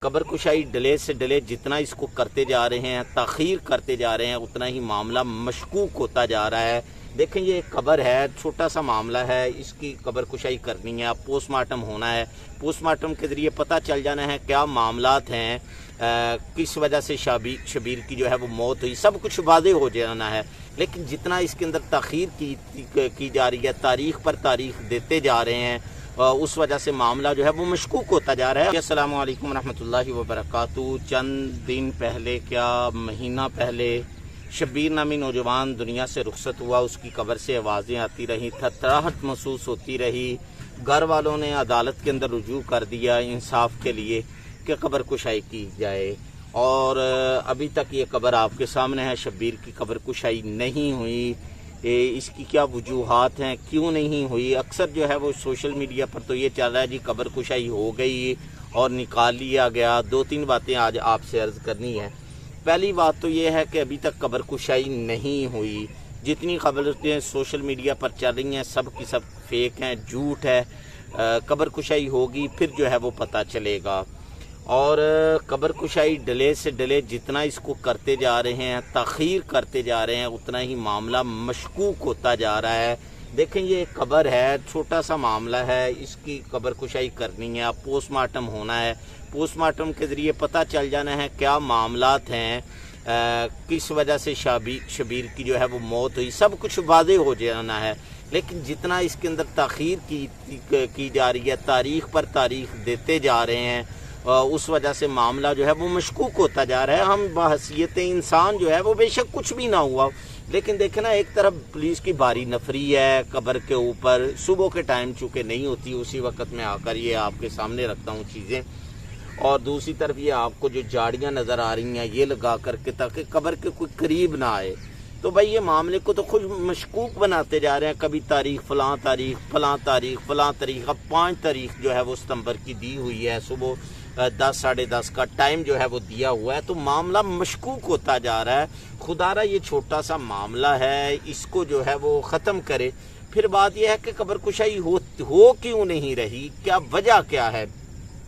Cover कुशाई delay से delay जितना इसको करते जा रहे हैं, ताख़ीर करते जा रहे हैं, उतना ही मामला मशकूक होता जा रहा है। देखें, ये कबर है, छोटा सा मामला है, इसकी कबर कुशाई करनी है, अब पोस्टमार्टम होना है। पोस्टमार्टम के ज़रिए पता चल जाना है क्या मामलात हैं, किस वजह से शबीर की जो है वो मौत हुई, सब कुछ वाज़ेह हो जाना है। लेकिन जितना इसके अंदर ताख़ीर की जा रही है, तारीख़ पर तारीख़ देते जा रहे हैं, उस वजह से मामला जो है वो मशकूक होता जा रहा है। अस्सलामु अलैकुम रहमतुल्लाहि व बरकातुहू। चंद दिन पहले, क्या महीना पहले, शब्बीर नामी नौजवान दुनिया से रुखसत हुआ। उसकी कब्र से आवाज़ें आती रहीं, थरथराहट महसूस होती रही। घर वालों ने अदालत के अंदर रुजू कर दिया इंसाफ के लिए कि कब्र कुशाई की जाए, और अभी तक ये कब्र आपके सामने है। शब्बीर की कब्र कुशाई नहीं हुई। इसकी क्या वजूहात हैं, क्यों नहीं हुई? अक्सर जो है वो सोशल मीडिया पर तो ये चल रहा है जी कब्र कुशाई हो गई और निकाल लिया गया। दो तीन बातें आज आपसे अर्ज़ करनी है। पहली बात तो ये है कि अभी तक कब्र कुशाई नहीं हुई। जितनी खबरें सोशल मीडिया पर चल रही हैं सब की सब फेक हैं, झूठ है। कब्र कुशाई होगी फिर जो है वो पता चलेगा। और कब्र कुशाई डिले से डिले जितना इसको करते जा रहे हैं, ताख़ीर करते जा रहे हैं, उतना ही मामला मशकूक होता जा रहा है। देखें, ये कब्र है, छोटा सा मामला है, इसकी कब्र कुशाई करनी है, अब पोस्टमार्टम होना है। पोस्टमार्टम के ज़रिए पता चल जाना है क्या मामलात हैं, किस वजह से शबीर की जो है वो मौत हुई, सब कुछ वाज़ेह हो जाना है। लेकिन जितना इसके अंदर ताख़ीर की जा रही है, तारीख़ पर तारीख़ देते जा रहे हैं, उस वजह से मामला जो है वो मशकूक होता जा रहा है। हम बहसीयत इंसान जो है वो बेशक कुछ भी ना हुआ, लेकिन देखें ना, एक तरफ पुलिस की भारी नफरी है कब्र के ऊपर। सुबह के टाइम चूँकि नहीं होती, उसी वक्त में आकर ये आपके सामने रखता हूँ चीज़ें, और दूसरी तरफ ये आपको जो झाड़ियाँ नज़र आ रही हैं ये लगा करके, ताकि कब्र के कोई करीब ना आए। तो भाई ये मामले को तो खुद मशकूक बनाते जा रहे हैं। कभी तारीख फ़लाँ तारीख, फ़लाँ तारीख, फ़लाँ तारीख। अब 5 तारीख जो है वो सितंबर की दी हुई है, सुबह 10 साढ़े 10 का टाइम जो है वो दिया हुआ है। तो मामला मशकूक होता जा रहा है। खुदारा ये छोटा सा मामला है, इसको जो है वो ख़त्म करे। फिर बात यह है कि कब्र कुशाई हो क्यों नहीं रही, क्या वजह क्या है?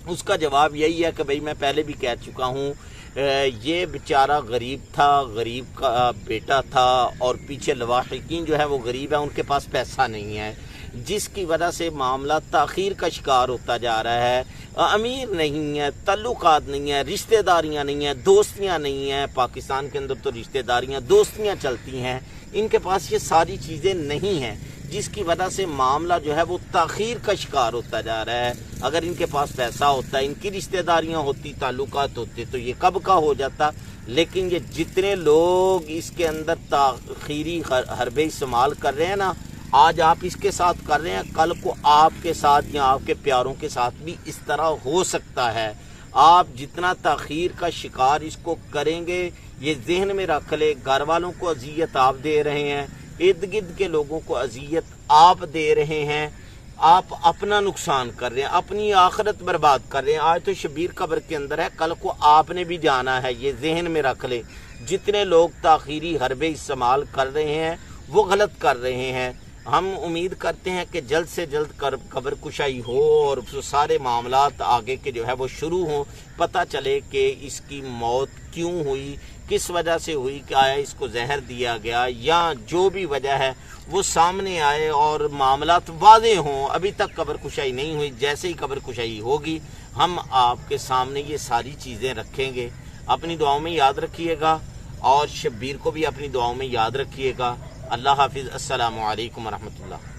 उसका जवाब यही है कि भाई मैं पहले भी कह चुका हूँ, ये बेचारा गरीब था, गरीब का बेटा था, और पीछे लवाहिकीन जो है वो गरीब है, उनके पास पैसा नहीं है, जिसकी वजह से मामला ताख़ीर का शिकार होता जा रहा है। अमीर नहीं है, ताल्लुकात नहीं है, रिश्तेदारियां नहीं है, दोस्तियां नहीं है। पाकिस्तान के अंदर तो रिश्तेदारियां, दोस्तियां चलती हैं, इनके पास ये सारी चीज़ें नहीं हैं, जिसकी वजह से मामला जो है वो ताख़ीर का शिकार होता जा रहा है। अगर इनके पास पैसा होता, इनकी रिश्तेदारियां होती, ताल्लुकात होते, तो ये कब का हो जाता। लेकिन ये जितने लोग इसके अंदर ताख़ीरी हरबे इस्तेमाल कर रहे हैं ना, आज आप इसके साथ कर रहे हैं, कल को आपके साथ या आपके प्यारों के साथ भी इस तरह हो सकता है। आप जितना ताख़ीर का शिकार इसको करेंगे, ये जहन में रख ले। घर वालों को अजियत आप दे रहे हैं, इर्द गिर्द के लोगों को अजियत आप दे रहे हैं, आप अपना नुकसान कर रहे हैं, अपनी आखिरत बर्बाद कर रहे हैं। आज तो शबीर कब्र के अंदर है, कल को आपने भी जाना है, ये जहन में रख ले। जितने लोग ताख़ीरी हरबे इस्तेमाल कर रहे हैं वो गलत कर रहे हैं। हम उम्मीद करते हैं कि जल्द से जल्द कब्र कुशाई हो और सारे मामलात आगे के जो है वो शुरू हों, पता चले कि इसकी मौत क्यों हुई, किस वजह से हुई, क्या इसको जहर दिया गया, या जो भी वजह है वो सामने आए और मामलात वाज़ेह हों। अभी तक कब्र कुशाई नहीं हुई, जैसे ही कब्र कुशाई होगी हम आपके सामने ये सारी चीज़ें रखेंगे। अपनी दुआओं में याद रखिएगा, और शब्बीर को भी अपनी दुआओं में याद रखिएगा। अल्लाह हाफिज़। अस्सलामु अलैकुम रहमतुल्लाह।